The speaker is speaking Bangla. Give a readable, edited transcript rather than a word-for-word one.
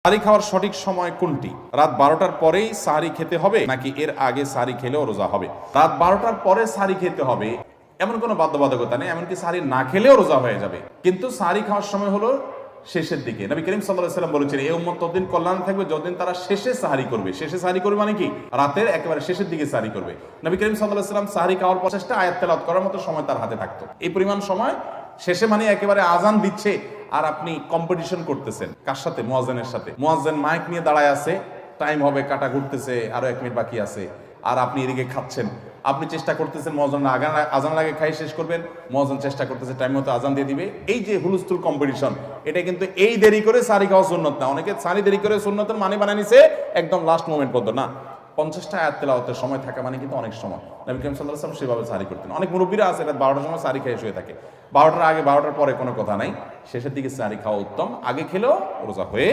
সাহারি খাওয়ার সঠিক সময় কোনটি? রাত 12টার পরেই সাহারি খেতে হবে নাকি এর আগে সাহারি খেলেও রোজা হবে? রাত 12টার পরে সাহারি খেতে হবে এমন কোনো বাধ্যবাধকতা নেই, এমনকি সাহারি না খেলেও রোজা হয়ে যাবে। কিন্তু সাহারি খাওয়ার সময় হলো শেষের দিকে। নবী করিম সাল্লাল্লাহু আলাইহি ওয়াসাল্লাম বলেছেন, এই উম্মত ততদিন কল্যাণ থাকবে যতদিন তারা শেষে সাহারি করবে। শেষে সাহারি করবে মানে কি? রাতের একেবারে শেষের দিকে সাহারি করবে। নবী করিম সাল্লাল্লাহু আলাইহি ওয়াসাল্লাম সাহারি খাওয়ার প্রচেষ্টা আয়াত তেলাওয়াত করার মতো সময় তার হাতে থাকতো। এই পরিমাণ সময় শেষে মানে একেবারে আজান দিচ্ছে আর আপনি কম্পিটিশন করতেছেন কার সাথে? মুয়াজ্জিনের সাথে। মুয়াজ্জিন মাইক নিয়ে দাঁড়ায় আছে, টাইম হবে, কাটা ঘুরতেছে, আরো 1 মিনিট বাকি আছে, আর আপনি এদিকে খাচ্ছেন। আপনি চেষ্টা করতেছেন মুয়াজ্জিন আজান লাগে খাই শেষ করবেন, মুয়াজ্জিন চেষ্টা করতেছে টাইম মতো আজান দিয়ে দিবে। এই যে হুলস্থুল কম্পিটিশন, এটা কিন্তু এই দেরি করে সাহারি খাওয়া সুন্নত না। অনেকে সাহারি দেরি করে সুন্নতের মানে বানায় নিছে একদম লাস্ট মোমেন্ট পর্যন্ত। না, 50টা আয়াত তেলাওয়াতের সময় থাকা মানে কিন্তু অনেক সময়। নবী করিম সাল্লাল্লাহু আলাইহি ওয়াসাল্লাম সেভাবে সাহারি করতেন। অনেক মুরব্বীরা আছে রাত 12টার সময় সাহারি খেয়ে শুয়ে থাকে। 12টার আগে 12টার পরে কোনো কথা নাই, শেষের দিকে সাহারি খাওয়া উত্তম। আগে খেলেও রোজা হয়ে